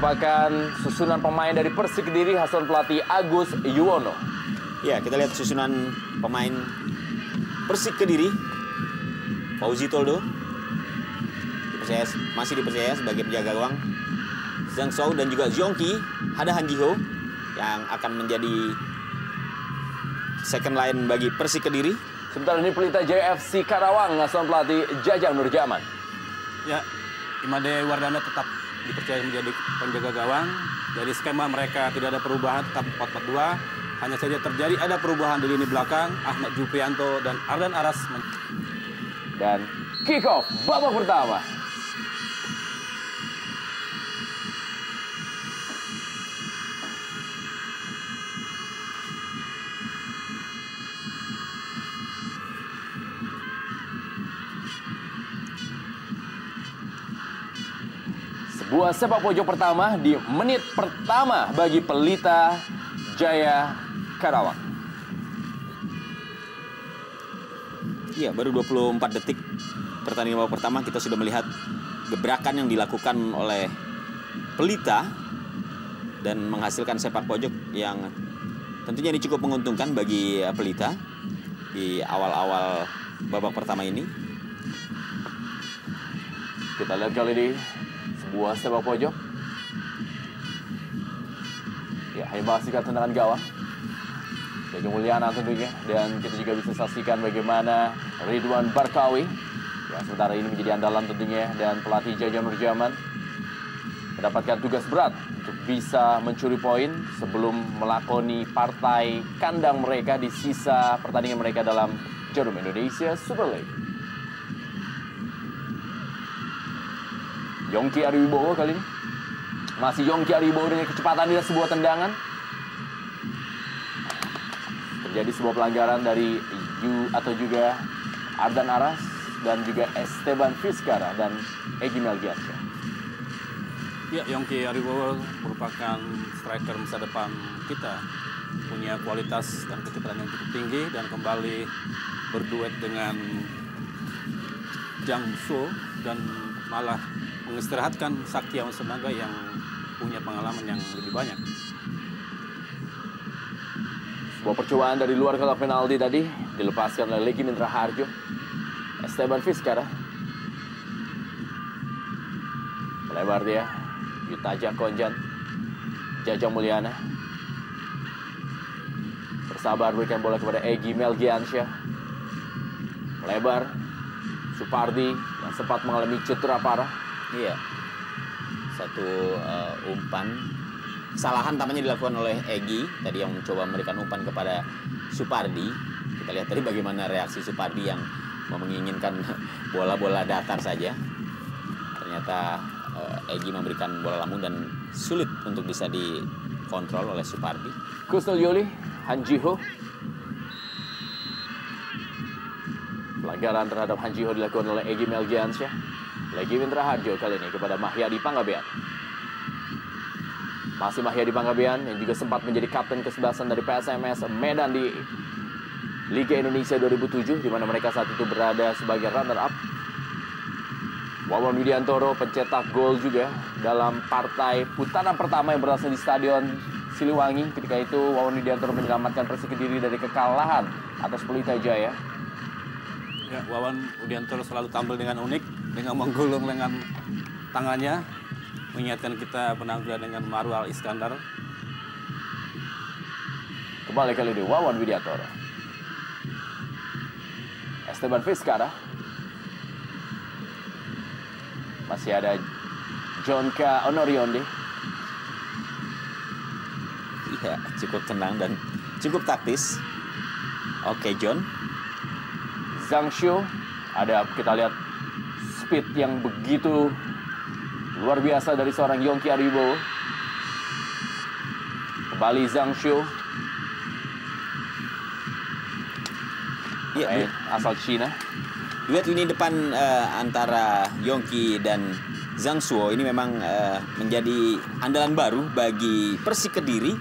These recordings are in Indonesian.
merupakan susunan pemain dari Persik Kediri hasil pelatih Agus Yuwono. Ya, kita lihat susunan pemain Persik Kediri. Fauzi Toldo masih dipercaya sebagai penjaga gawang. Zhang Shou dan juga Zhongki, ada Han Jiho yang akan menjadi second line bagi Persik Kediri. Sementara ini Pelita Jaya FC Karawang asuhan pelatih Jajang Nurjaman. Ya, Imade Wardana tetap dipercaya menjadi penjaga gawang. Dari skema mereka tidak ada perubahan, tetap 4-4-2. Hanya saja terjadi ada perubahan di lini belakang. Ahmad Juprianto dan Ardan Aras. Dan kick off babak pertama. Sebuah sepak pojok pertama di menit pertama bagi Pelita Jaya Karawang. Iya, baru 24 detik pertandingan babak pertama kita sudah melihat gebrakan yang dilakukan oleh Pelita dan menghasilkan sepak pojok yang tentunya ini cukup menguntungkan bagi Pelita di awal-awal babak pertama ini. Kita lihat kali ini sebuah sepak pojok. Ya, hanya bahasikan tendangan gawang. Jajang Mulyana tentunya. Dan kita juga bisa saksikan bagaimana Ridwan Barkawi yang sementara ini menjadi andalan tentunya. Dan pelatih Jajang Nurjaman mendapatkan tugas berat untuk bisa mencuri poin sebelum melakoni partai kandang mereka di sisa pertandingan mereka dalam Jarum Indonesia Super League. Yongki Ariwibowo kali ini. Masih Yongki Ariwibowo dengan kecepatan di sebuah tendangan. Terjadi sebuah pelanggaran dari atau juga Ardan Aras dan juga Esteban Vizcara dan Egy Melgiansyah. Ya, Yongki Ariwibowo merupakan striker masa depan kita. Punya kualitas dan kecepatan yang cukup tinggi dan kembali berduet dengan Zhang Shou dan malah mengistirahatkan Sakti Awan Senaga yang punya pengalaman yang lebih banyak. Sebuah percobaan dari luar kotak penalti tadi dilepaskan oleh Legi Mintra Harjo. Esteban Vizcara. Melebar dia. Yutaja Konjan. Jajang Mulyana. Bersabar berikan bola kepada Egy Melgiansyah. Melebar. Supardi yang sempat mengalami cedera parah. Iya, satu umpan kesalahan tampaknya dilakukan oleh Egy tadi yang mencoba memberikan umpan kepada Supardi. Kita lihat tadi bagaimana reaksi Supardi yang menginginkan bola-bola datar saja. Ternyata Egy memberikan bola lambung dan sulit untuk bisa dikontrol oleh Supardi. Kusnul Yoli, Han Jiho. Pelanggaran terhadap Han Jiho dilakukan oleh Egy Melgiansyah. Legi Mintra Harjo kali ini kepada Mahyadi Panggabean. Masih Mahyadi Panggabean yang juga sempat menjadi kapten kesebelasan dari PSMS Medan di Liga Indonesia 2007, di mana mereka saat itu berada sebagai runner-up. Wawan Widiantoro pencetak gol juga dalam partai putaran pertama yang berlangsung di Stadion Siliwangi. Ketika itu Wawan Widiantoro menyelamatkan Persik Kediri dari kekalahan atas Pelita Jaya. Ya, Wawan Widiantoro selalu tampil dengan unik, dengan menggulung dengan tangannya, mengingatkan kita penampilan dengan Marwal Iskandar. Kembali kali ini Wawan Widiantoro. Esteban Vizcara. Masih ada Jonka Onorionde. Iya, cukup tenang dan cukup taktis. Oke, John. Zhang Shou. Ada kita lihat speed yang begitu luar biasa dari seorang Yongki Ariwibowo. Kembali Zhang Shou. Iya, asal Cina. duet lini depan antara Yongki dan Zhang Shou ini memang menjadi andalan baru bagi Persik Kediri.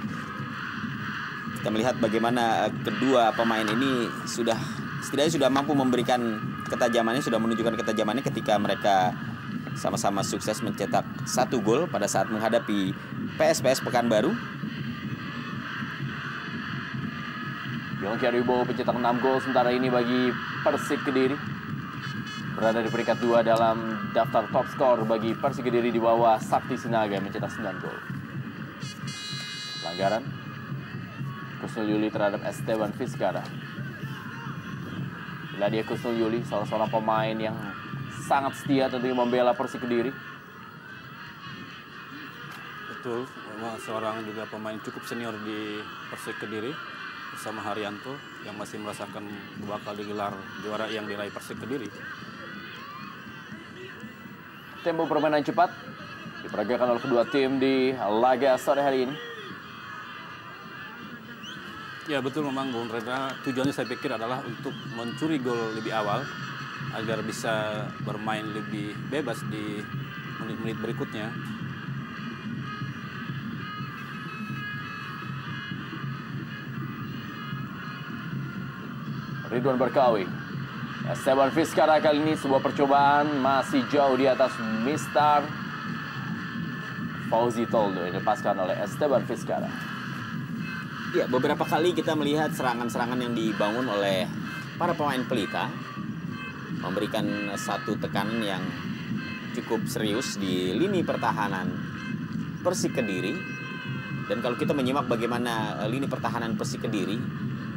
Kita melihat bagaimana kedua pemain ini setidaknya sudah mampu memberikan ketajamannya, sudah menunjukkan ketajamannya ketika mereka sama-sama sukses mencetak 1 gol pada saat menghadapi PSPS Pekanbaru. Yongki Aribo pencetak 6 gol sementara ini bagi Persik Kediri. Berada di peringkat 2 dalam daftar top skor bagi Persik Kediri di bawah Sakti Sinaga yang mencetak 9 gol. Pelanggaran Kusnul Yuli terhadap Esteban Vizcara. Dia Kusnul Yuli, salah seorang pemain yang sangat setia tentunya membela Persik Kediri. Betul, memang seorang juga pemain cukup senior di Persik Kediri bersama Haryanto yang masih merasakan bakal digelar juara yang diraih Persik Kediri. Tempo permainan cepat diperagakan oleh kedua tim di laga sore hari ini. Ya betul, memang Bung Rendra, tujuannya saya pikir adalah untuk mencuri gol lebih awal agar bisa bermain lebih bebas di menit-menit berikutnya. Ridwan Barkawi, Esteban Vizcara kali ini sebuah percobaan masih jauh di atas Mister Fauzi Toldo yang dilepaskan oleh Esteban Vizcara. Ya, beberapa kali kita melihat serangan-serangan yang dibangun oleh para pemain Pelita memberikan satu tekanan yang cukup serius di lini pertahanan Persik Kediri. Dan kalau kita menyimak bagaimana lini pertahanan Persik Kediri,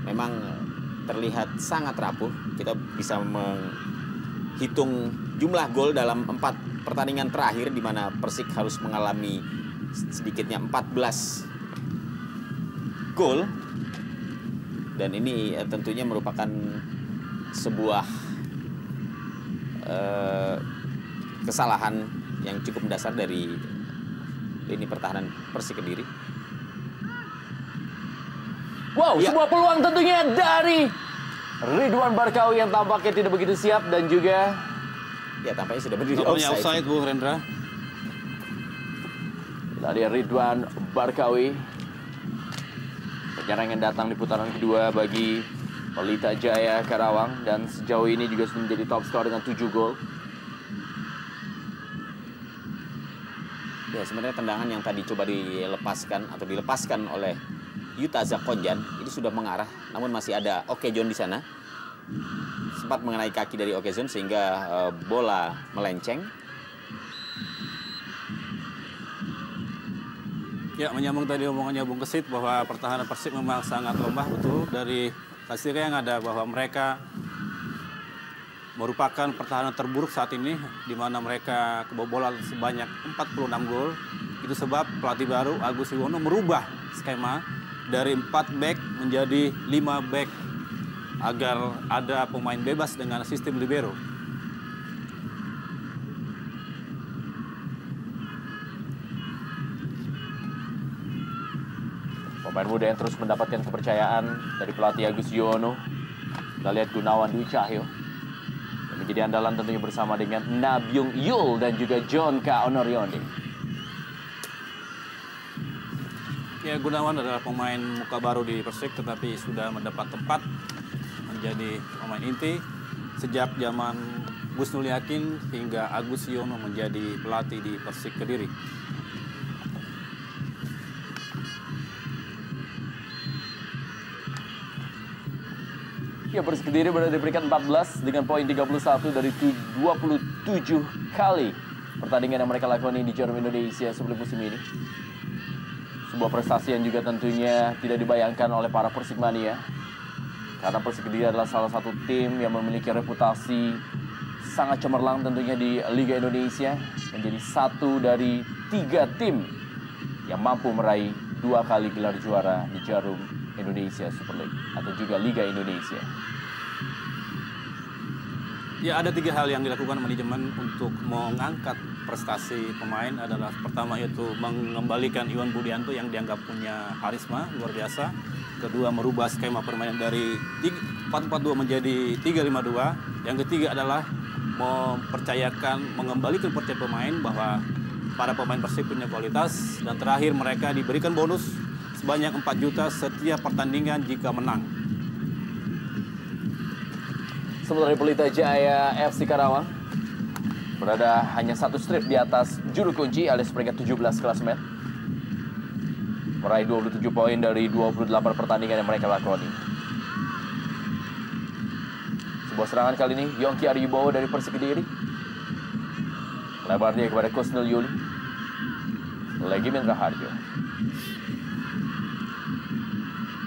memang terlihat sangat rapuh. Kita bisa menghitung jumlah gol dalam 4 pertandingan terakhir di mana Persik harus mengalami sedikitnya 14 gol. Dan ini tentunya merupakan sebuah kesalahan yang cukup mendasar dari lini pertahanan Persik Kediri. Wow, ya. Sebuah peluang tentunya dari Ridwan Barkawi yang tampaknya tidak begitu siap dan juga ya tampaknya sudah berdiri offside Bung Rendra. Tadi Ridwan Barkawi. Penyerang yang datang di putaran kedua bagi Pelita Jaya Karawang dan sejauh ini juga sudah menjadi top skor dengan 7 gol. Ya, sebenarnya tendangan yang tadi coba dilepaskan oleh Yuta Zakonjan itu sudah mengarah, namun masih ada Okejon di sana. Sempat mengenai kaki dari Okejon sehingga bola melenceng. Ya, menyambung tadi omongannya Bung Kesit bahwa pertahanan Persik memang sangat lemah, betul. Dari hasilnya yang ada bahwa mereka merupakan pertahanan terburuk saat ini, di mana mereka kebobolan sebanyak 46 gol. Itu sebab pelatih baru Agus Yuwono merubah skema dari 4 back menjadi 5 back agar ada pemain bebas dengan sistem libero. Pemain muda yang terus mendapatkan kepercayaan dari pelatih Agus Yuwono. Kita lihat Gunawan Dwi Cahyo yang menjadi andalan tentunya bersama dengan Nabyung Yul dan juga John K. Onorionde. Ya, Gunawan adalah pemain muka baru di Persik tetapi sudah mendapat tempat menjadi pemain inti sejak zaman Gus Nul Yakin hingga Agus Yuwono menjadi pelatih di Persik Kediri. Ya, Persik Kediri berada di peringkat 14 dengan poin 31 dari 27 kali pertandingan yang mereka lakukan di Jarum Indonesia sebelum musim ini. Sebuah prestasi yang juga tentunya tidak dibayangkan oleh para Persikmania. Karena Persik Kediri adalah salah satu tim yang memiliki reputasi sangat cemerlang tentunya di Liga Indonesia. Menjadi satu dari 3 tim yang mampu meraih 2 kali gelar juara di Jarum Indonesia Super League atau juga Liga Indonesia. Ya, ada 3 hal yang dilakukan manajemen untuk mengangkat prestasi pemain adalah pertama yaitu mengembalikan Iwan Budianto yang dianggap punya karisma luar biasa. Kedua, merubah skema permainan dari 4-4-2 menjadi 3-5-2. Yang ketiga adalah mengembalikan percaya pemain bahwa para pemain Persib punya kualitas. Dan terakhir, mereka diberikan bonus sebanyak 4 juta setiap pertandingan jika menang. Sementara Pelita Jaya FC Karawang berada hanya 1 strip di atas juru kunci alias peringkat 17 klasemen. Meraih 27 poin dari 28 pertandingan yang mereka lakoni. Sebuah serangan kali ini Yongki Ariwibowo dari Persik Kediri. Lebar dia kepada Kusnul Yuli. Legi Mendra Harjo.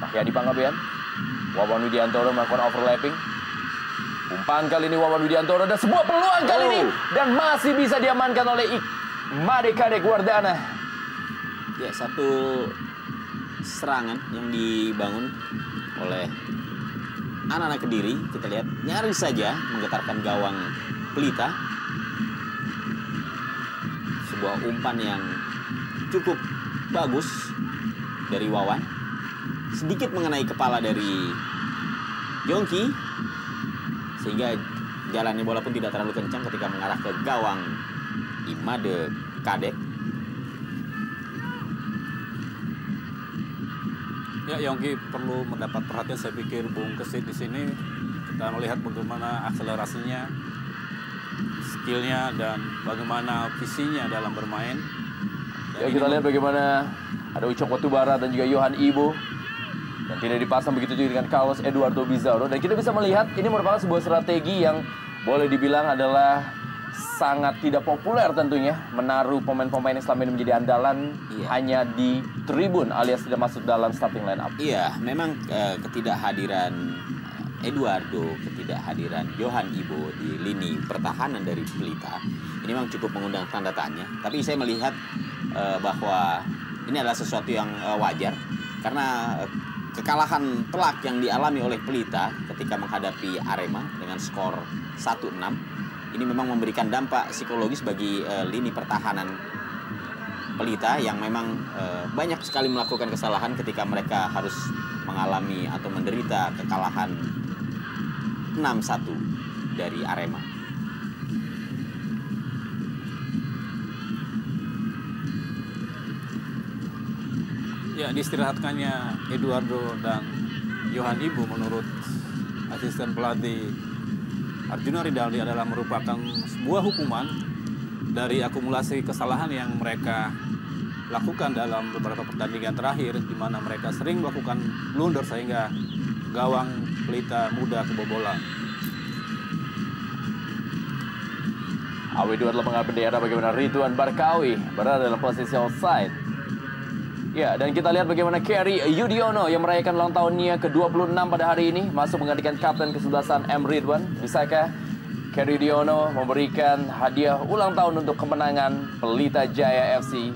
Mahyadi Panggabean. Wawan Widiantoro melakukan overlapping. Umpan kali ini Wawan Widiantoro dan sebuah peluang kali ini. Dan masih bisa diamankan oleh Imade Kadek Wardana. Ya, satu serangan yang dibangun oleh anak-anak Kediri. Kita lihat nyaris saja menggetarkan gawang Pelita. Sebuah umpan yang cukup bagus dari Wawan. Sedikit mengenai kepala dari Yongki. Sehingga jalannya bola pun tidak terlalu kencang ketika mengarah ke gawang Imade Kadek. Ya, Yongki perlu mendapat perhatian, saya pikir Bung Kesit di sini. Kita melihat bagaimana akselerasinya, skillnya, dan bagaimana visinya dalam bermain. Ya, kita lihat bagaimana ada Ucok Watubara dan juga Johan Ibo. Dan tidak dipasang begitu juga dengan Carlos Eduardo Bizarro. Dan kita bisa melihat ini merupakan sebuah strategi yang boleh dibilang adalah sangat tidak populer tentunya. Menaruh pemain-pemain yang selama ini menjadi andalan hanya di tribun alias tidak masuk dalam starting line up. Iya, memang ketidakhadiran Eduardo, ketidakhadiran Johan Ibo di lini pertahanan dari Pelita ini memang cukup mengundang tanda tanya. Tapi saya melihat bahwa ini adalah sesuatu yang wajar karena kekalahan telak yang dialami oleh Pelita ketika menghadapi Arema dengan skor 1-6 ini memang memberikan dampak psikologis bagi lini pertahanan Pelita yang memang banyak sekali melakukan kesalahan ketika mereka harus mengalami atau menderita kekalahan 6-1 dari Arema. Ya, diistirahatkannya Eduardo dan Johan Ibo menurut asisten pelatih Arjuna Ridaldi adalah merupakan sebuah hukuman dari akumulasi kesalahan yang mereka lakukan dalam beberapa pertandingan terakhir, di mana mereka sering melakukan blunder sehingga gawang Pelita mudah kebobolan. Awi dua adalah pengambil daerah bagaimana Ridwan Barkawi berada dalam posisi offside. Ya, dan kita lihat bagaimana Kerry Yudiono yang merayakan ulang tahunnya ke-26 pada hari ini masuk menggantikan kapten kesebelasan M. Ridwan. Bisakah Kerry Yudiono memberikan hadiah ulang tahun untuk kemenangan Pelita Jaya FC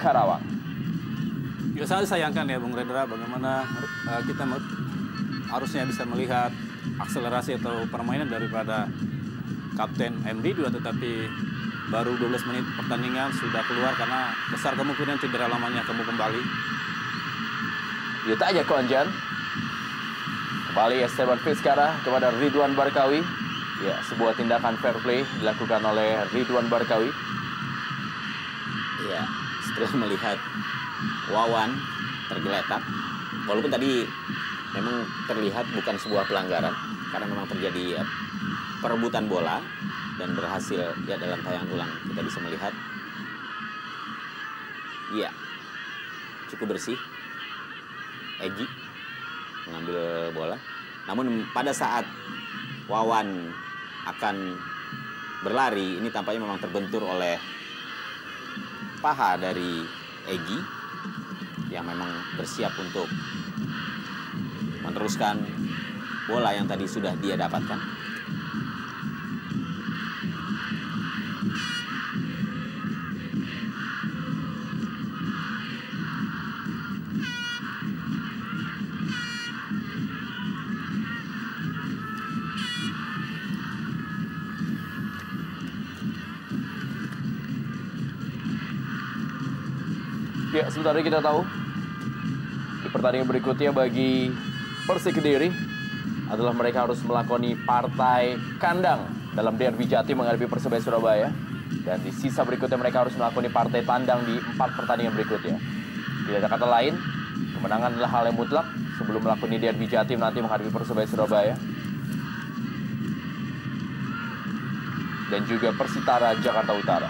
Karawang? Ya, sangat disayangkan ya Bung Rendra, bagaimana kita harusnya bisa melihat akselerasi atau permainan daripada Kapten M. Ridwan, tetapi baru 12 menit pertandingan sudah keluar karena besar kemungkinan cedera lamanya kamu kembali. Yuta aja Konjan. Kembali Esteban Vizcara kepada Ridwan Barkawi. Ya, sebuah tindakan fair play dilakukan oleh Ridwan Barkawi. Ya, setelah melihat Wawan tergeletak, walaupun tadi memang terlihat bukan sebuah pelanggaran karena memang terjadi perebutan bola dan berhasil ya dalam tayangan ulang kita bisa melihat ya cukup bersih Egy mengambil bola, namun pada saat Wawan akan berlari ini tampaknya memang terbentur oleh paha dari Egy yang memang bersiap untuk meneruskan bola yang tadi sudah dia dapatkan. Ya, sementara kita tahu di pertandingan berikutnya bagi Persik Kediri adalah mereka harus melakoni partai kandang dalam derby Jatim menghadapi Persebaya Surabaya, dan di sisa berikutnya mereka harus melakoni partai tandang di 4 pertandingan berikutnya. Tidak ada kata lain, kemenangan adalah hal yang mutlak sebelum melakoni derby Jatim nanti menghadapi Persebaya Surabaya. dan juga Persitara Jakarta Utara.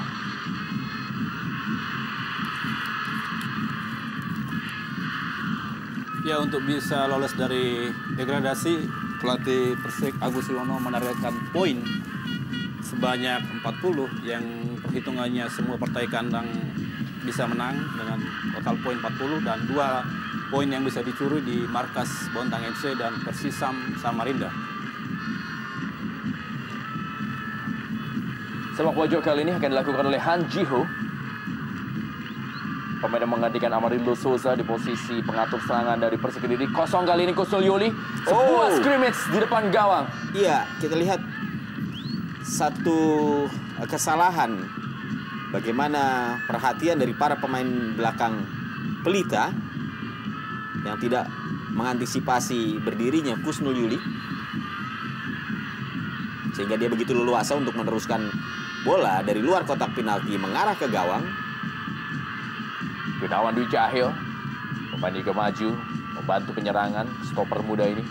Ya, untuk bisa lolos dari degradasi, pelatih Persik Agus Yuwono menargetkan poin sebanyak 40 yang perhitungannya semua partai kandang bisa menang dengan total poin 40 dan 2 poin yang bisa dicuri di markas Bontang FC dan Persisam Samarinda. Sepak pojok kali ini akan dilakukan oleh Han Ji-ho. Pemain yang menggantikan Amarildo Souza di posisi pengatur serangan dari Persik Kediri. Kosong kali ini Kusnul Yuli. Sebuah scrimmage di depan gawang. Iya, kita lihat satu kesalahan. Bagaimana perhatian dari para pemain belakang Pelita yang tidak mengantisipasi berdirinya Kusnul Yuli. Sehingga dia begitu leluasa untuk meneruskan bola dari luar kotak penalti mengarah ke gawang. Gunawan Dwi Cahyo, pemain juga maju, membantu penyerangan stopper muda ini.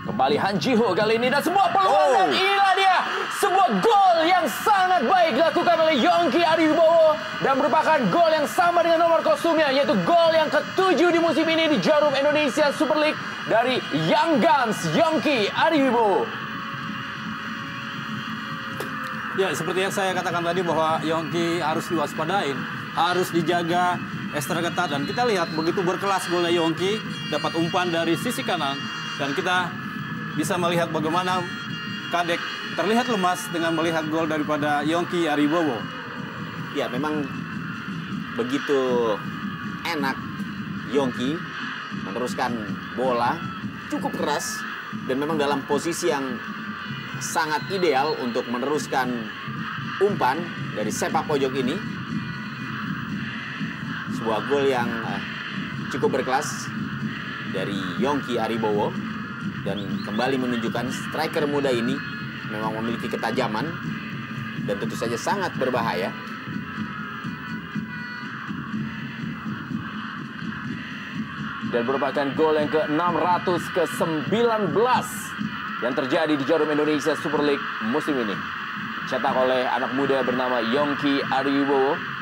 Kembali Han Ji-ho kali ini dan sebuah peluang dan inilah dia. Sebuah gol yang sangat baik dilakukan oleh Yongki Ariwibowo dan merupakan gol yang sama dengan nomor kostumnya, yaitu gol yang ke-7 di musim ini di Jarum Indonesia Super League dari Young Guns Yongki Ariwibowo. Ya, seperti yang saya katakan tadi bahwa Yongki harus diwaspadain, harus dijaga ekstra ketat, dan kita lihat begitu berkelas golnya Yongki, dapat umpan dari sisi kanan dan kita bisa melihat bagaimana Kadek terlihat lemas dengan melihat gol daripada Yongki Ariwibowo. Ya, memang begitu enak Yongki meneruskan bola cukup keras dan memang dalam posisi yang sangat ideal untuk meneruskan umpan dari sepak pojok ini. Sebuah gol yang cukup berkelas dari Yongki Ariwibowo dan kembali menunjukkan striker muda ini memang memiliki ketajaman dan tentu saja sangat berbahaya. Dan merupakan gol yang ke-600 ke-19 yang terjadi di Jarum Indonesia Super League musim ini. Cetak oleh anak muda bernama Yongki Ariwibowo.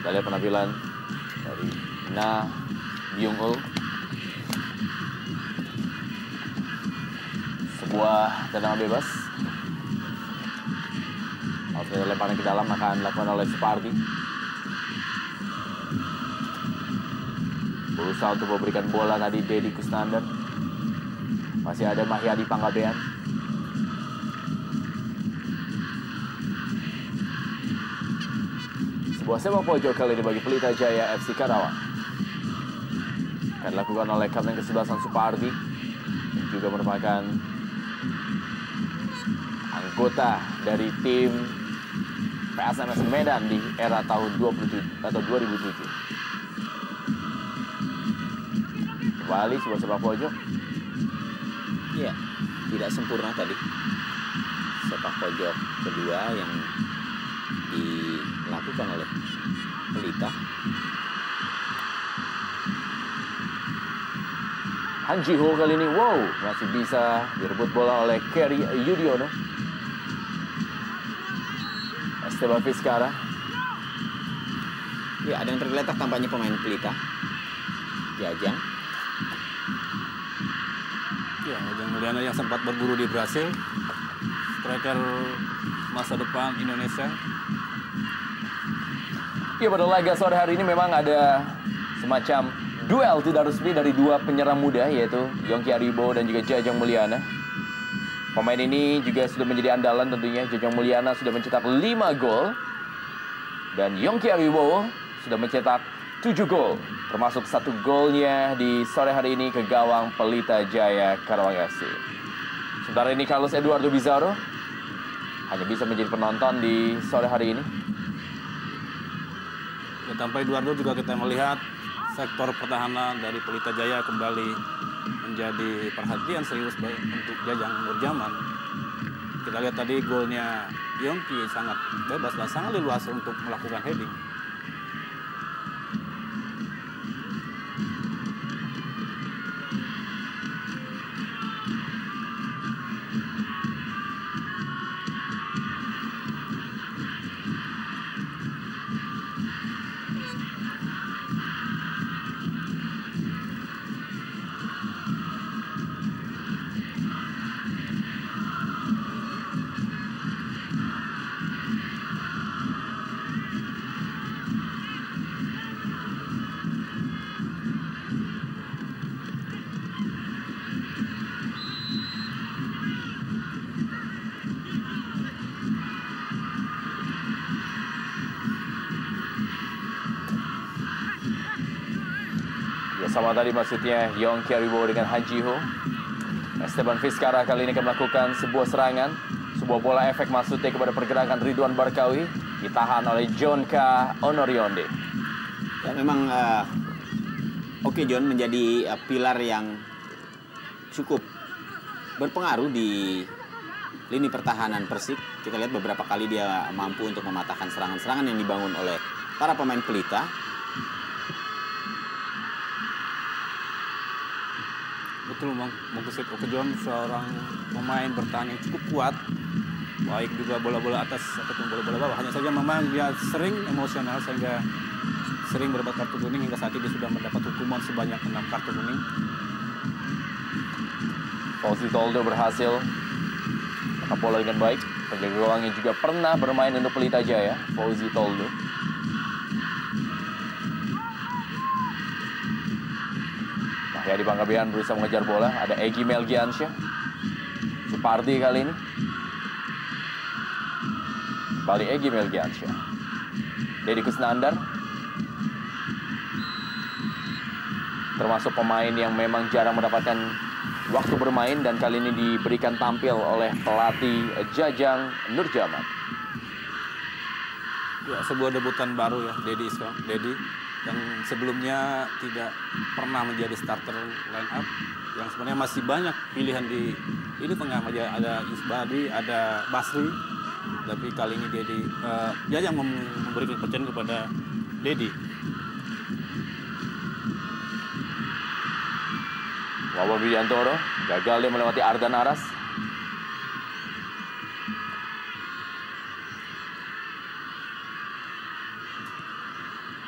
Kita lihat penampilan dari Na Byung-ul. Sebuah tendangan bebas. Harusnya lemparan ke dalam akan dilakukan oleh Supardi. Berusaha untuk memberikan bola tadi Deddy Kusnandar. Masih ada Mahyadi Panggabean. Sebuah sepak pojok kali ini bagi Pelita Jaya FC Karawang. Akan dilakukan oleh kapten ke-11 Supardi. Yang juga merupakan anggota dari tim PSMS Medan di era tahun 2007. Kembali sebuah sepak pojok. Ya, tidak sempurna tadi sepak pojok kedua yang dilakukan oleh Pelita. Han Ji-ho kali ini, wow, masih bisa direbut bola oleh Kerry Yudiono. Esteban Vizcara. Ya, ada yang tergeletak tampaknya pemain Pelita. Jajang. Ya, Jajang Mulyana yang sempat berburu di Brasil, striker masa depan Indonesia. Ya, pada laga sore hari ini memang ada semacam duel tidak resmi dari dua penyerang muda, yaitu Yongki Ariwibowo dan juga Jajang Mulyana. Pemain ini juga sudah menjadi andalan tentunya. Jajang Mulyana sudah mencetak 5 gol dan Yongki Ariwibowo sudah mencetak 7 gol, termasuk 1 golnya di sore hari ini ke gawang Pelita Jaya Karawang FC. Sementara ini Carlos Eduardo Bizarro hanya bisa menjadi penonton di sore hari ini. Ya, tanpa Eduardo juga kita melihat sektor pertahanan dari Pelita Jaya kembali menjadi perhatian serius untuk Jajang Nurjaman. Kita lihat tadi golnya Yongki sangat bebas dan sangat leluasa untuk melakukan heading. Sama tadi maksudnya Yong Kiaribo dengan Han Ji-ho. Esteban Vizcarra kali ini akan melakukan sebuah serangan. Sebuah bola efek maksudnya kepada pergerakan Ridwan Barkawi. Ditahan oleh Jonka Onorionde. Ya memang Oke John menjadi pilar yang cukup berpengaruh di lini pertahanan Persik. Kita lihat beberapa kali dia mampu untuk mematahkan serangan-serangan yang dibangun oleh para pemain Pelita. Betul, Mungkusit Okejon seorang pemain bertahan yang cukup kuat, baik juga bola-bola atas ataupun bola-bola bawah. Hanya saja memang dia sering emosional sehingga sering mendapat kartu kuning, hingga saat ini sudah mendapat hukuman sebanyak 6 kartu kuning. Fauzi Toldo berhasil menangkap bola dengan baik. Penjaga gawang yang juga pernah bermain untuk Pelita Jaya, Fauzi Toldo. Yadi Panggabean berusaha mengejar bola. Ada Egy Melgiansyah. Supardi kali ini. Kembali Egy Melgiansyah. Deddy Kusnandar. Termasuk pemain yang memang jarang mendapatkan waktu bermain dan kali ini diberikan tampil oleh pelatih Jajang Nurjaman. Ya, sebuah debutan baru ya, Deddy yang sebelumnya tidak pernah menjadi starter line up, yang sebenarnya masih banyak pilihan di ini tengah. Ada Isbadi, ada Basri, tapi kali ini Deddy Jajang memberi kepercayaan kepada Deddy. Wawan Widiantoro gagal dia melewati Ardan Aras.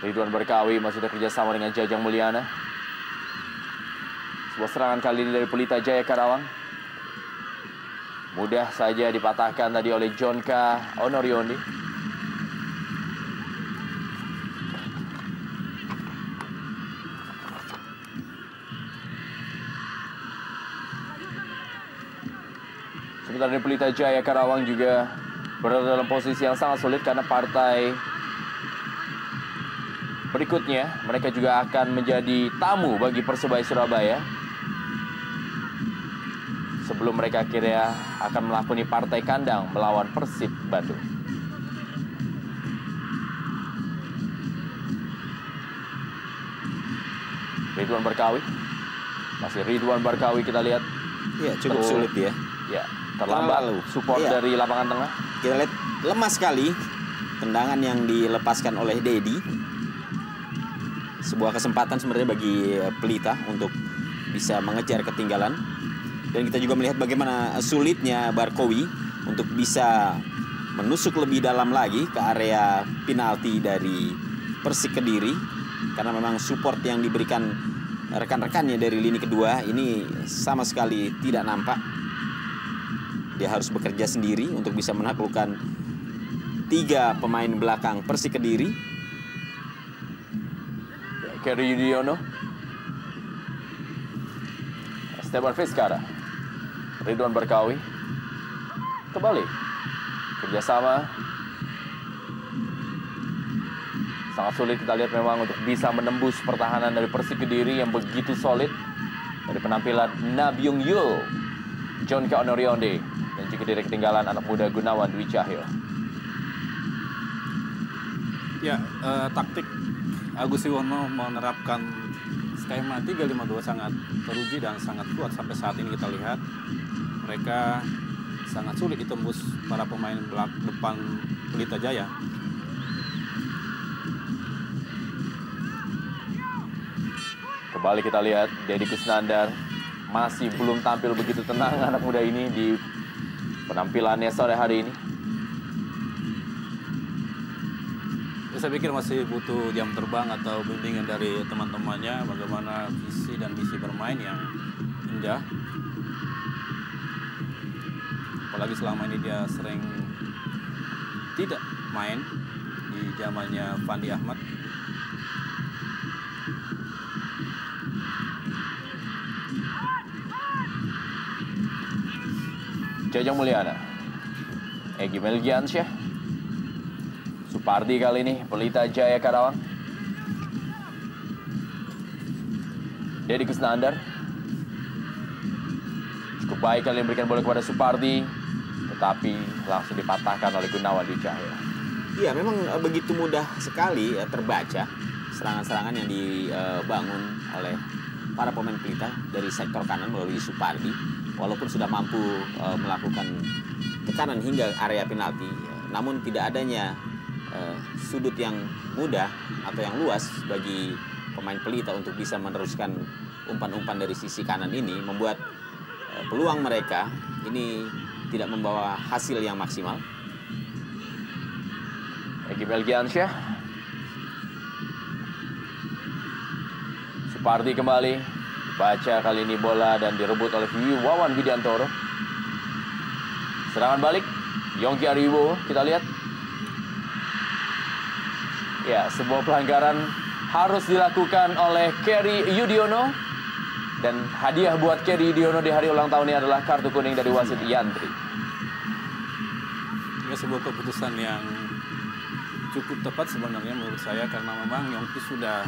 Ridwan Barkawi masih bekerjasama dengan Jajang Mulyana. Sebuah serangan kali ini dari Pelita Jaya Karawang. Mudah saja dipatahkan tadi oleh Jonka Onorionde. Sementara dari Pelita Jaya Karawang juga berada dalam posisi yang sangat sulit karena partai berikutnya mereka juga akan menjadi tamu bagi Persebaya Surabaya sebelum mereka akhirnya akan melakoni partai kandang melawan Persib Bandung. Ridwan Barkawi. Masih Ridwan Barkawi kita lihat. Ya, cukup sulit ya. Ya, terlambat support dari lapangan tengah. Kita lihat lemah sekali tendangan yang dilepaskan oleh Deddy. Sebuah kesempatan sebenarnya bagi Pelita untuk bisa mengejar ketinggalan. Dan kita juga melihat bagaimana sulitnya Barkawi untuk bisa menusuk lebih dalam lagi ke area penalti dari Persik Kediri. Karena memang support yang diberikan rekan-rekannya dari lini kedua ini sama sekali tidak nampak. Dia harus bekerja sendiri untuk bisa menaklukkan 3 pemain belakang Persik Kediri. Keri Yudhoyono, Esteban Vizcarra, Ridwan Barkawi, kembali kerjasama. Sangat sulit kita lihat memang untuk bisa menembus pertahanan dari Persik Kediri yang begitu solid. Dari penampilan Nabyung Yul, Jonka Onorionde, dan juga dari ketinggalan anak muda Gunawan Dwi Cahyo. Ya, taktik Agus Iwono menerapkan skema 3-5-2 sangat teruji dan sangat kuat. Sampai saat ini kita lihat mereka sangat sulit ditembus para pemain depan Pelita Jaya. Kembali kita lihat Deddy Kusnandar masih belum tampil begitu tenang anak muda ini di penampilannya sore hari ini. Saya pikir masih butuh jam terbang atau bimbingan dari teman-temannya bagaimana visi dan misi bermain yang indah. Apalagi selama ini dia sering tidak main di zamannya Fandi Ahmad. Jajang Mulyana, Egy Melgiansyah, Supardi kali ini Pelita Jaya Karawang. Deddy Kusnandar. Cukup baik kali memberikan bola kepada Supardi, tetapi langsung dipatahkan oleh Gunawan Dwi Cahyo. Iya, memang begitu mudah sekali terbaca serangan-serangan yang dibangun oleh para pemain Pelita dari sektor kanan melalui Supardi. Walaupun sudah mampu melakukan tekanan hingga area penalti, namun tidak adanya sudut yang mudah atau yang luas bagi pemain Pelita untuk bisa meneruskan umpan-umpan dari sisi kanan ini, membuat peluang mereka ini tidak membawa hasil yang maksimal. Egy Melgiansyah. Supardi kembali. Baca kali ini bola dan direbut oleh Wawan Widiantoro. Serangan balik. Yongki Ariwibowo, kita lihat. Ya, sebuah pelanggaran harus dilakukan oleh Kerry Yudiono. Dan hadiah buat Kerry Yudiono di hari ulang tahun ini adalah kartu kuning dari wasit Yantri. Ini sebuah keputusan yang cukup tepat sebenarnya menurut saya, karena memang Yongki sudah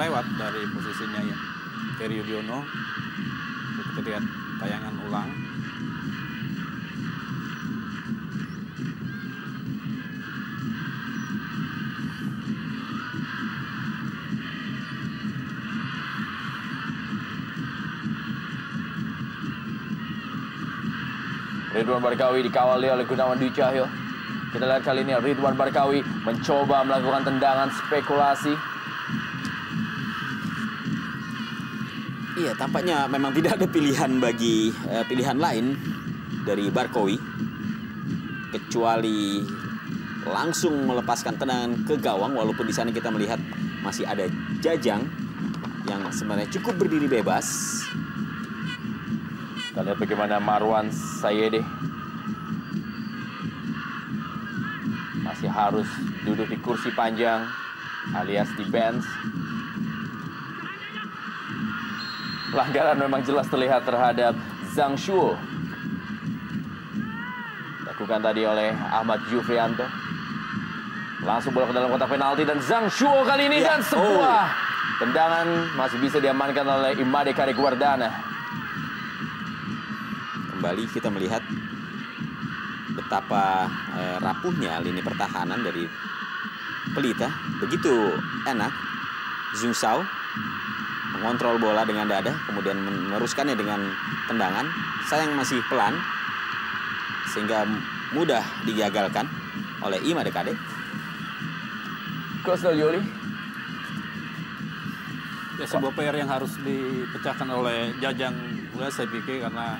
lewat dari posisinya ya. Kerry Yudiono. Kita lihat tayangan ulang. Ridwan Barkawi dikawali oleh Gunawan Dwi Cahyo. Kita lihat kali ini Ridwan Barkawi mencoba melakukan tendangan spekulasi. Iya, tampaknya memang tidak ada pilihan bagi pilihan lain dari Barkawi kecuali langsung melepaskan tendangan ke gawang, walaupun di sana kita melihat masih ada Jajang yang sebenarnya cukup berdiri bebas. Kita lihat bagaimana Marwan Sayede masih harus duduk di kursi panjang alias di bench. Pelanggaran memang jelas terlihat terhadap Zhang Shuo. Dilakukan tadi oleh Ahmad Jufrianto. Langsung bola ke dalam kotak penalti dan Zhang Shuo kali ini dan sebuah tendangan masih bisa diamankan oleh Imade Kareguardana. Kembali kita melihat betapa rapuhnya lini pertahanan dari Pelita. Begitu enak Zhang Shuo mengontrol bola dengan dada, kemudian meneruskannya dengan tendangan. Sayang masih pelan, sehingga mudah digagalkan oleh Imade Kade. Coach Yoli. Ya, sebuah PR yang harus dipecahkan oleh Jajang Wula, saya pikir, karena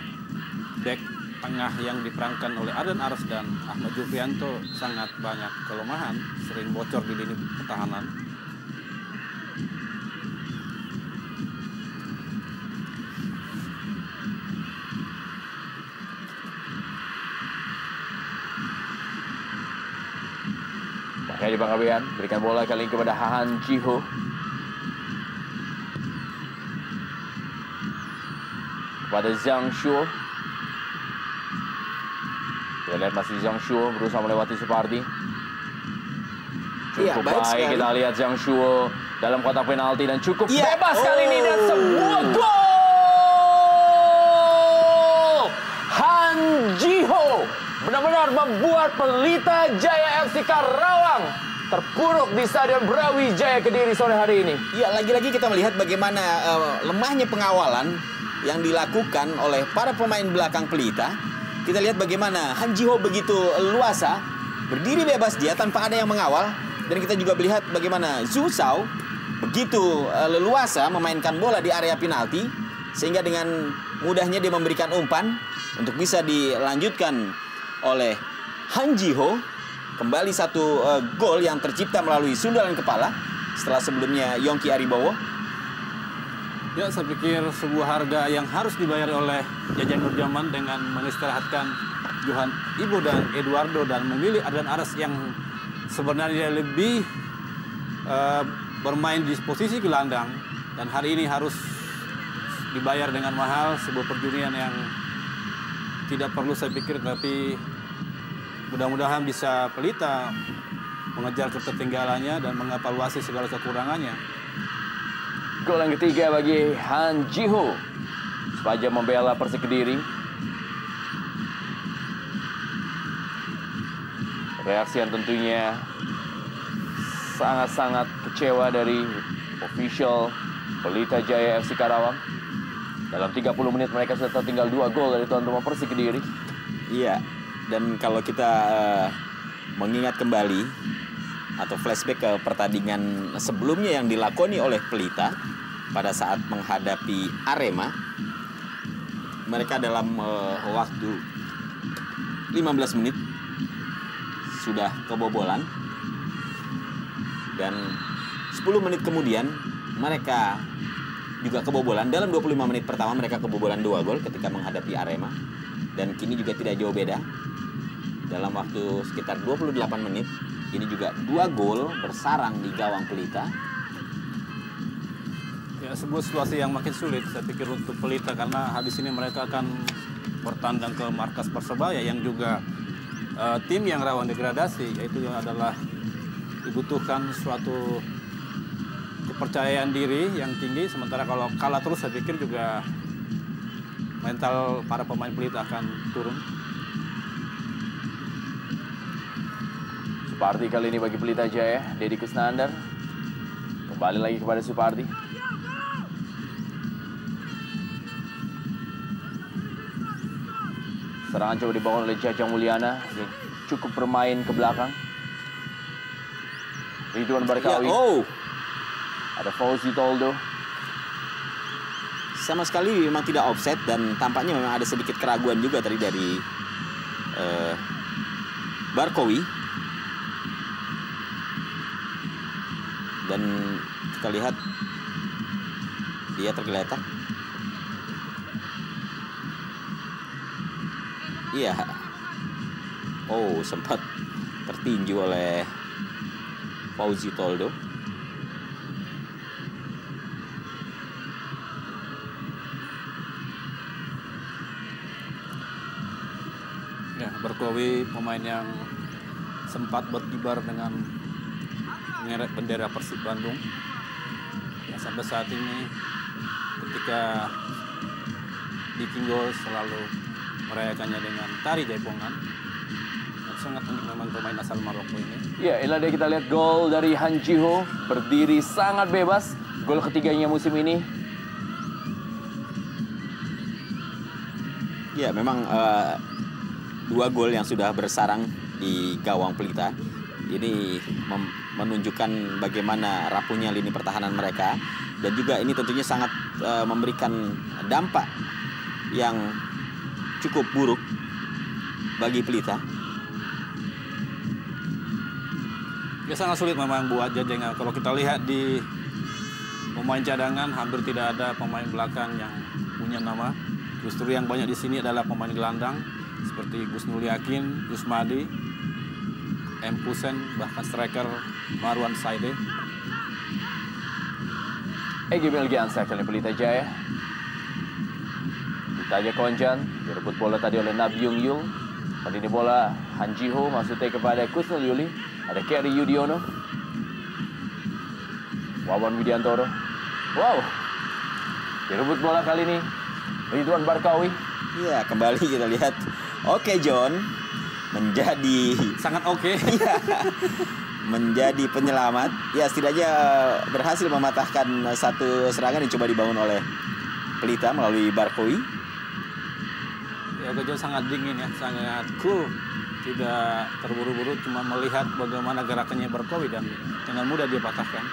back tengah yang diperankan oleh Ardan Aras dan Ahmad Jufrianto sangat banyak kelemahan, sering bocor di lini pertahanan. Makanya di Bangkabean berikan bola kali ini kepada Han Jiho. Kepada Zhang Shuo. Kita lihat masih Zhang Shuo berusaha melewati Supardi. Cukup baik kita lihat Zhang Shuo dalam kotak penalti dan cukup bebas kali ini dan sebuah gol! Han Jiho benar-benar membuat Pelita Jaya FC Karawang terpuruk di Stadion Brawijaya Kediri sore hari ini. Ya, lagi-lagi kita melihat bagaimana lemahnya pengawalan yang dilakukan oleh para pemain belakang Pelita. Kita lihat bagaimana Han Jiho begitu luasa, berdiri bebas dia tanpa ada yang mengawal. Dan kita juga melihat bagaimana Zhu Shao begitu leluasa memainkan bola di area penalti, sehingga dengan mudahnya dia memberikan umpan untuk bisa dilanjutkan oleh Han Jiho. Kembali satu gol yang tercipta melalui sundulan kepala setelah sebelumnya Yongki Ariwibowo. Ya, saya pikir sebuah harga yang harus dibayar oleh Jajang Nurjaman dengan mengistirahatkan Johan Ibo dan Eduardo dan memilih Ardan Aras yang sebenarnya lebih bermain di posisi gelandang, dan hari ini harus dibayar dengan mahal, sebuah perjudian yang tidak perlu saya pikir, tapi mudah-mudahan bisa Pelita mengejar ketertinggalannya dan mengevaluasi segala kekurangannya. Gol yang ketiga bagi Han Ji-ho. Sepanjang membela Persik Kediri. Reaksi yang tentunya sangat-sangat kecewa dari official Pelita Jaya FC Karawang. Dalam 30 menit mereka sudah tertinggal 2 gol dari tuan rumah Persik Kediri. Iya, dan kalau kita mengingat kembali atau flashback ke pertandingan sebelumnya yang dilakoni oleh Pelita pada saat menghadapi Arema, mereka dalam waktu 15 menit sudah kebobolan, dan 10 menit kemudian mereka juga kebobolan. Dalam 25 menit pertama mereka kebobolan 2 gol ketika menghadapi Arema, dan kini juga tidak jauh beda. Dalam waktu sekitar 28 menit ini juga 2 gol bersarang di gawang Pelita. Ya, sebuah situasi yang makin sulit saya pikir untuk Pelita, karena habis ini mereka akan bertandang ke markas Persebaya yang juga tim yang rawan degradasi, yaitu yang adalah dibutuhkan suatu kepercayaan diri yang tinggi. Sementara kalau kalah terus saya pikir juga mental para pemain Pelita akan turun. Supardi kali ini bagi Pelita Jaya. Deddy Kusnandar kembali lagi kepada Supardi. Serangan coba dibangun oleh Jajang Mulyana. Dia cukup bermain ke belakang. Ridwan Barkawi. Ya, oh. Ada Fauzi Toldo. Sama sekali memang tidak offset, dan tampaknya memang ada sedikit keraguan juga tadi dari Barkawi. Dan kita lihat dia tergeletak. Iya. Oh, sempat tertinju oleh Fauzi Toldo. Ya, Barkawi pemain yang sempat berkibar dengan mengerek bendera Persib Bandung. Ya, sampai saat ini ketika di Kinggol selalu merayakannya dengan tari jaipongan. Sangat unik memang pemain asal Maroko ini. Ya, inilah dia kita lihat gol dari Han Ji-ho. Berdiri sangat bebas. Gol ketiganya musim ini. Ya, memang 2 gol yang sudah bersarang di gawang Pelita. Ini menunjukkan bagaimana rapuhnya lini pertahanan mereka. Dan juga ini tentunya sangat memberikan dampak yang cukup buruk bagi Pelita. Ya, sangat sulit memang buat Jajang. Kalau kita lihat di pemain cadangan hampir tidak ada pemain belakang yang punya nama. Justru yang banyak di sini adalah pemain gelandang seperti Gusnul Yakin, Yusmadi, M. Kusen, bahkan striker Marwan Saide. Egy Melgiansyah kali Pelita Jaya. Ditanya Konjan, direbut bola tadi oleh Nabyung Yul. Kali ini bola Han Ji-ho maksudnya kepada Kusnul Yuli. Ada Kerry Yudiono. Wawan Widiantoro. Wow. Direbut bola kali ini Ridwan Barkawi. Iya, kembali kita lihat. Oke, John menjadi Sangat oke. Iya, menjadi penyelamat. Ya, setidaknya berhasil mematahkan satu serangan yang coba dibangun oleh Pelita melalui Barkawi. Ya, Oke John sangat dingin ya, sangat cool. Tidak terburu-buru, cuma melihat bagaimana gerakannya Barkawi dan dengan mudah dia patahkan.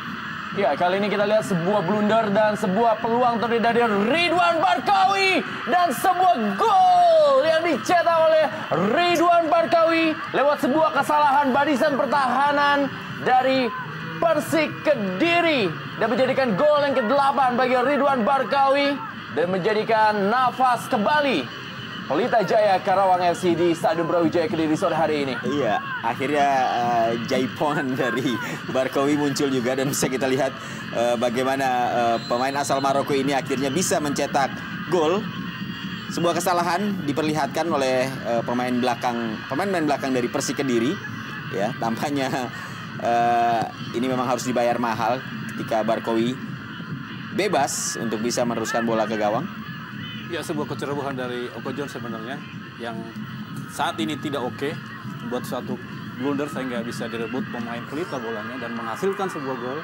Ya, kali ini kita lihat sebuah blunder dan sebuah peluang terdiri dari Ridwan Barkawi. Dan sebuah gol yang dicetak oleh Ridwan Barkawi lewat sebuah kesalahan barisan pertahanan dari Persik Kediri. Dan menjadikan gol yang ke-8 bagi Ridwan Barkawi. Dan menjadikan nafas kembali Pelita Jaya Karawang FC di Stadion Brawijaya Kediri sore hari ini. Iya, akhirnya jaipongan dari Barkawi muncul juga, dan bisa kita lihat bagaimana pemain asal Maroko ini akhirnya bisa mencetak gol. Sebuah kesalahan diperlihatkan oleh pemain belakang dari Persik Kediri. Ya, tampaknya ini memang harus dibayar mahal ketika Barkawi bebas untuk bisa meneruskan bola ke gawang. Ya, sebuah kecerobohan dari Okojon sebenarnya yang saat ini tidak oke, membuat suatu blunder sehingga bisa direbut pemain Pelita bolanya dan menghasilkan sebuah gol.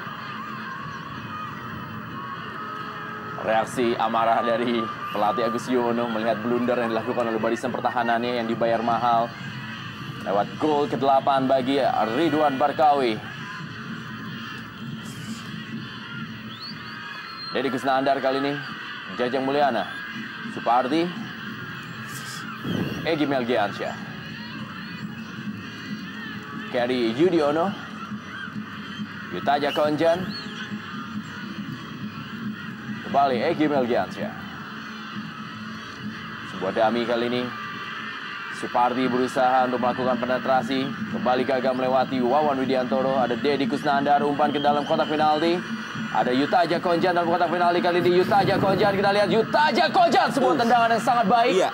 Reaksi amarah dari pelatih Agus Yono melihat blunder yang dilakukan oleh barisan pertahanannya yang dibayar mahal lewat gol ke-8 bagi Ridwan Barkawi. Dedi Kusnandar kali ini, Jajang Mulyana, Supardi, Egy Melgiansyah, Keri Yudiono, Yutaja Konjan, kembali Egy Melgiansyah. Sebuah dami kali ini, Supardi berusaha untuk melakukan penetrasi, kembali gagal melewati Wawan Widiantoro. Ada Dedi Kusnandar, umpan ke dalam kotak penalti. Ada Yutaja Konjan dalam kotak penalti kali ini. Yutaja Konjan, kita lihat Yutaja Konjan, sebuah tendangan yang sangat baik. Iya.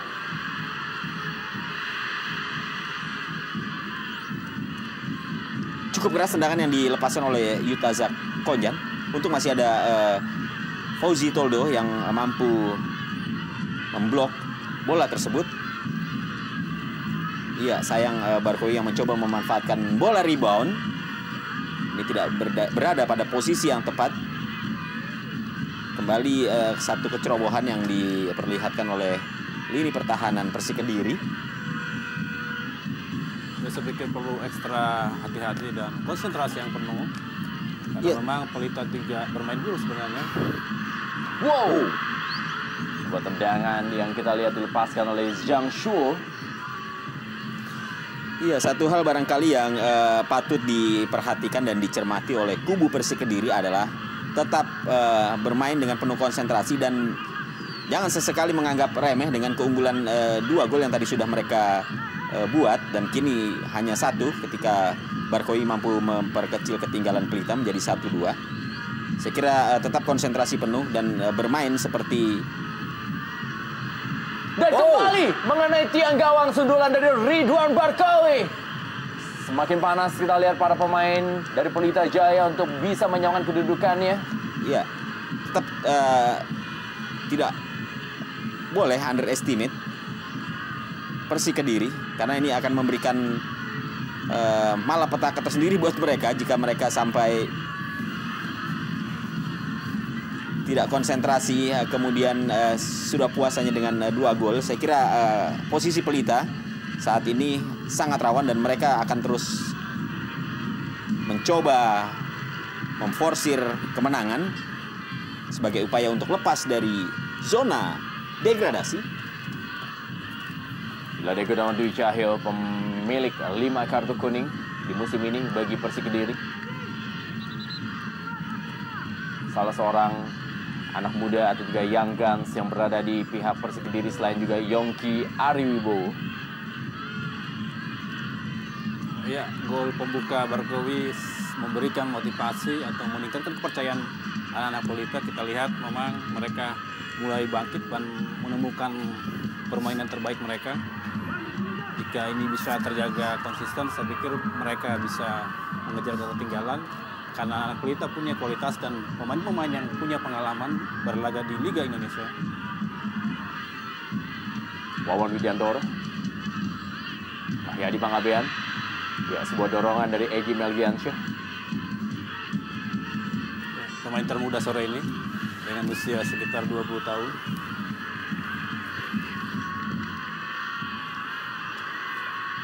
Cukup keras tendangan yang dilepaskan oleh Yutaja Konjan. Untuk masih ada Fauzi Toldo yang mampu memblok bola tersebut. Iya, sayang Barkawi yang mencoba memanfaatkan bola rebound. Ini tidak berada pada posisi yang tepat. Kembali satu kecerobohan yang diperlihatkan oleh lini pertahanan Persik Kediri. Saya pikir perlu ekstra hati-hati dan konsentrasi yang penuh. Karena memang Pelita juga bermain dulu sebenarnya. Wow, sebuah tendangan yang kita lihat dilepaskan oleh Zhang Shuo. Iya, satu hal barangkali yang patut diperhatikan dan dicermati oleh kubu Persik Kediri adalah tetap bermain dengan penuh konsentrasi dan jangan sesekali menganggap remeh dengan keunggulan 2 gol yang tadi sudah mereka buat dan kini hanya 1 ketika Barkawi mampu memperkecil ketinggalan Pelita menjadi 1-2. Saya kira tetap konsentrasi penuh dan bermain seperti. Dan kembali mengenai tiang gawang, sundulan dari Ridwan Barkawi. Semakin panas kita lihat para pemain dari Pelita Jaya untuk bisa menyamakan kedudukannya. Iya, tetap tidak boleh underestimate Persik Kediri karena ini akan memberikan malapetaka tersendiri buat mereka jika mereka sampai tidak konsentrasi, kemudian sudah puas hanya dengan 2 gol. Saya kira posisi Pelita saat ini sangat rawan dan mereka akan terus mencoba memforsir kemenangan sebagai upaya untuk lepas dari zona degradasi. Ladeko Dawan Dwi Cahyo, pemilik 5 kartu kuning di musim ini bagi Persik Kediri. Salah seorang anak muda atau juga young guns yang berada di pihak Persik Kediri selain juga Yongki Ariwibowo. Ya, gol pembuka Barkawi memberikan motivasi atau meningkatkan kepercayaan anak-anak Pelita. Kita lihat memang mereka mulai bangkit dan menemukan permainan terbaik mereka. Jika ini bisa terjaga konsisten, saya pikir mereka bisa mengejar ketertinggalan. Karena anak Pelita punya kualitas dan pemain-pemain yang punya pengalaman berlaga di Liga Indonesia. Wawan Widiantoro, Mahyadi Pangabean, ya sebuah dorongan dari Egy Melgiansyah. Pemain termuda sore ini dengan usia sekitar 20 tahun.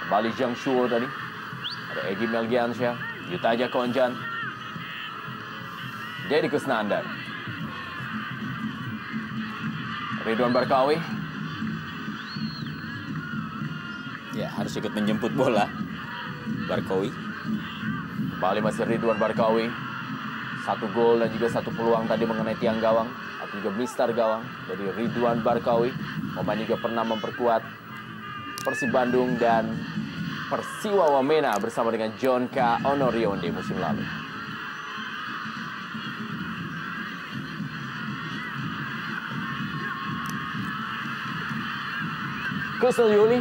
Kembali Zhang Shuo tadi, ada Egy Melgiansyah, Yutaja Konjan, Dedi Kusnandar, Ridwan Barkawi. Ya, harus ikut menjemput bola Barkawi. Kembali masih Ridwan Barkawi. 1 gol dan juga 1 peluang tadi mengenai tiang gawang atau juga mistar gawang dari Ridwan Barkawi. Pemain juga pernah memperkuat Persib Bandung dan Persiwa Wamena bersama dengan John K. Onorionde musim lalu. Kusnul Yuli,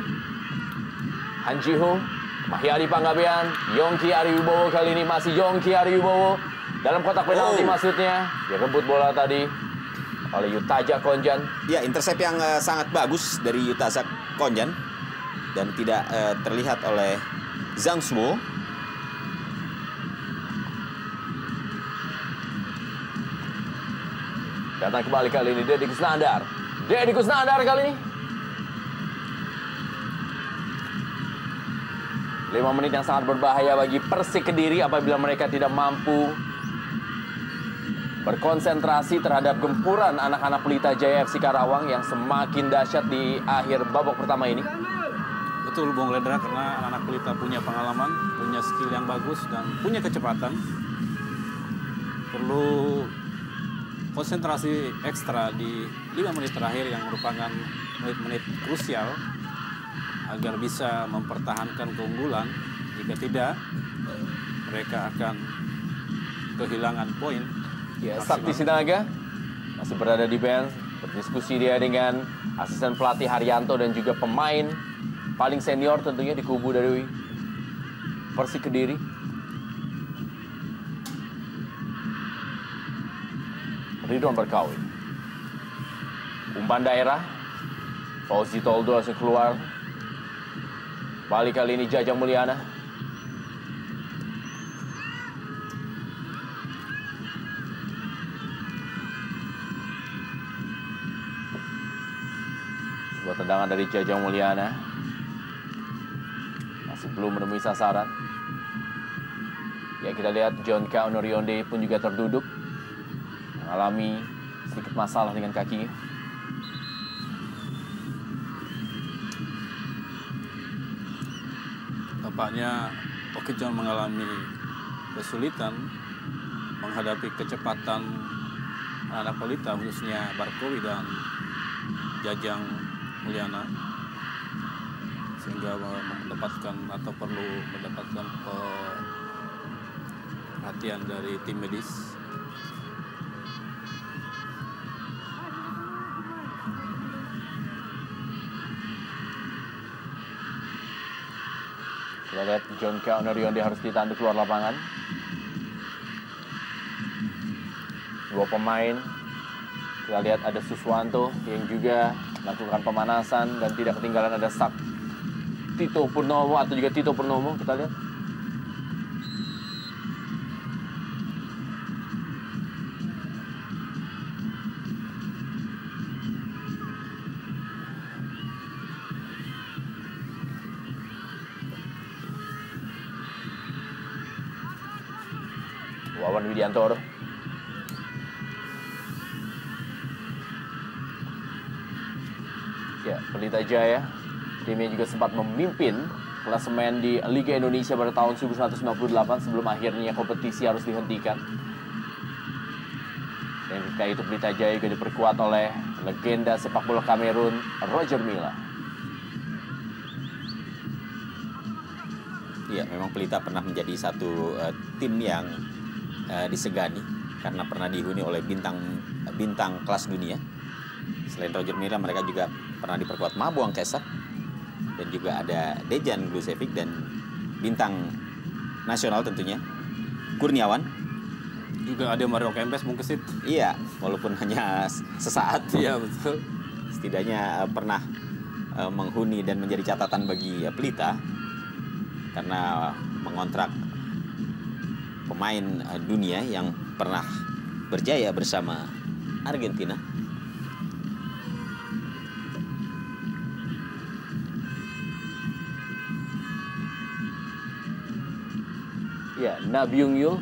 Han Ji-ho, Mahyadi Pangabean, Yongki Ariwibowo kali ini masih Yongki Ariwibowo dalam kotak penalti maksudnya. Dia rebut bola tadi. oleh Yutaja Konjan. Ya, intercept yang sangat bagus dari Yutaja Konjan dan tidak terlihat oleh Zhang Suo. Datang kembali kali ini Deddy Kusnandar. Deddy Kusnandar kali ini. 5 menit yang sangat berbahaya bagi Persik Kediri apabila mereka tidak mampu berkonsentrasi terhadap gempuran anak-anak Pelita Jaya FC Karawang yang semakin dahsyat di akhir babak pertama ini. Betul, Bung Lendra, karena anak-anak Pelita punya pengalaman, punya skill yang bagus, dan punya kecepatan. Perlu konsentrasi ekstra di 5 menit terakhir yang merupakan menit-menit krusial agar bisa mempertahankan keunggulan. Jika tidak, mereka akan kehilangan poin. Ya, Sakti Sinaga masih berada di bench, berdiskusi dia dengan asisten pelatih Haryanto dan juga pemain paling senior tentunya di kubu dari Persik Kediri. Ridwan Barkawi. Umpan daerah. Fauzi Toldo langsung keluar. Balik kali ini Jajang Mulyana. Sebuah tendangan dari Jajang Mulyana. Masih belum menemui sasaran. Ya, kita lihat John K. Onorionde pun juga terduduk. Mengalami sedikit masalah dengan kakinya. Tampaknya Oke John mengalami kesulitan menghadapi kecepatan anak Pelita, khususnya Barkawi dan Jajang Mulyana, sehingga mendapatkan atau perlu mendapatkan perhatian dari tim medis. Kita lihat John K. Onorionde harus ditanduk keluar lapangan. Dua pemain. Kita lihat ada Suswanto yang juga melakukan pemanasan dan tidak ketinggalan ada Tito Purnomo atau juga Tito Purnomo. Kita lihat. Wawan Widiantoro. Ya, Pelita Jaya, timnya juga sempat memimpin klasemen di Liga Indonesia pada tahun 1998 sebelum akhirnya kompetisi harus dihentikan. Dan ketika itu Pelita Jaya juga diperkuat oleh legenda sepak bola Kamerun, Roger Milla. Ya, memang Pelita pernah menjadi satu tim yang disegani karena pernah dihuni oleh bintang kelas dunia. Selain Roger Milla, mereka juga pernah diperkuat Mabuang Kesak dan juga ada Dejan Glusevic dan bintang nasional tentunya Kurniawan. Juga ada Mario Kempes, Bung Kesit. Iya, walaupun hanya sesaat. Iya, betul. Setidaknya pernah menghuni dan menjadi catatan bagi Pelita karena mengontrak pemain dunia yang pernah berjaya bersama Argentina. Ya, Nabyung Yul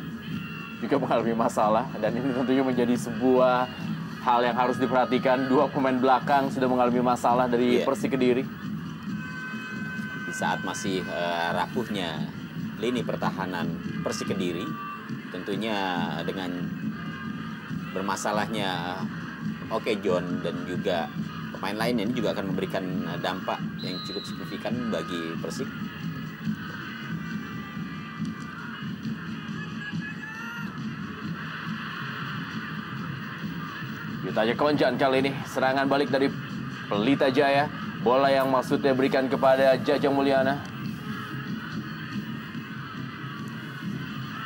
juga mengalami masalah dan ini tentunya menjadi sebuah hal yang harus diperhatikan. Dua pemain belakang sudah mengalami masalah dari Persik Kediri. Di saat masih rapuhnya lini pertahanan Persik Kediri, tentunya dengan bermasalahnya Oke John dan juga pemain lainnya ini juga akan memberikan dampak yang cukup signifikan bagi Persik. Yutaja Konjan kali ini serangan balik dari Pelita Jaya. Bola yang maksudnya berikan kepada Jajang Mulyana.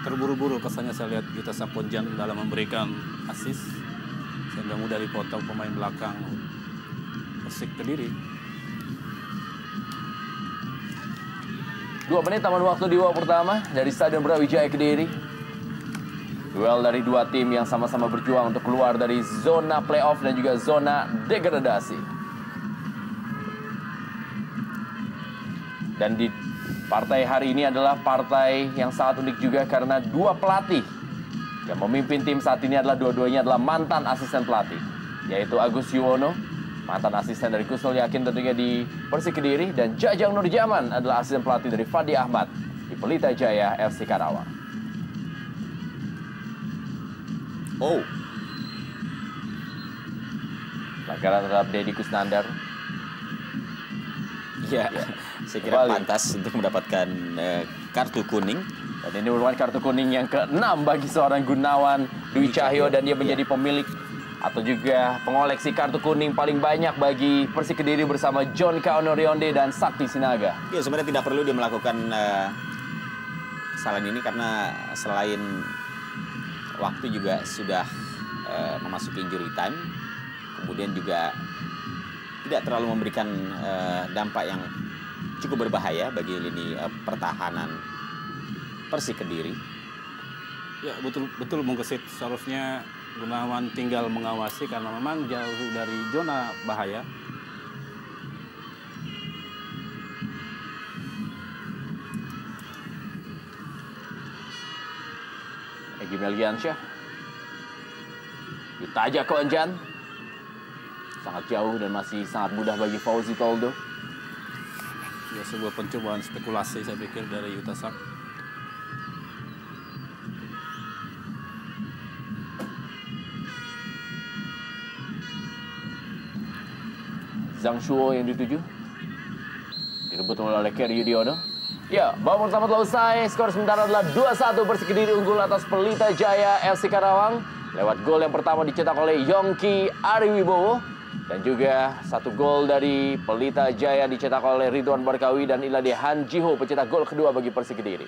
Terburu-buru kesannya saya lihat Yutaja Konjan dalam memberikan assist, nggak mudah dipotong pemain belakang Persik Kediri. 2 menit taman waktu di babak pertama dari Stadion Brawijaya Kediri. Duel dari dua tim yang sama-sama berjuang untuk keluar dari zona playoff dan juga zona degradasi. Dan di partai hari ini adalah partai yang sangat unik juga karena dua pelatih yang memimpin tim saat ini adalah dua-duanya adalah mantan asisten pelatih, yaitu Agus Yuwono, mantan asisten dari Kusnul Yakin tentunya di Persik Kediri, dan Jajang Nurjaman adalah asisten pelatih dari Fandi Ahmad di Pelita Jaya FC Karawang. Oh, Pelanggaran terhadap Deddy Kusnandar. ya, saya kira pantas untuk mendapatkan kartu kuning. Dan ini merupakan kartu kuning yang ke-6 bagi seorang Gunawan Dwi Cahyo, dan dia menjadi pemilik atau juga pengoleksi kartu kuning paling banyak bagi Persik Kediri bersama John Kauno Rionde dan Sakti Sinaga. Ya, sebenarnya tidak perlu dia melakukan kesalahan ini karena selain waktu juga sudah memasuki injury time, kemudian juga tidak terlalu memberikan dampak yang cukup berbahaya bagi lini pertahanan Persik Kediri. Ya, betul Bung Kesit, seharusnya Gunawan tinggal mengawasi karena memang jauh dari zona bahaya. Egy Melgiansyah. Yutaja Koanjan. Sangat jauh dan masih sangat mudah bagi Fauzi Toldo. Ya, sebuah pencobaan spekulasi saya pikir dari Yutasak. Zhang Shuo yang dituju. Direbut oleh Kerry Yudiono. Ya, babak pertama telah usai. Skor sementara adalah 2-1. Persik Kediri unggul atas Pelita Jaya FC Karawang. Lewat gol yang pertama dicetak oleh Yongki Ariwibowo. Dan juga satu gol dari Pelita Jaya dicetak oleh Ridwan Barkawi dan Ilade Han Jiho, pencetak gol kedua bagi Persik Kediri.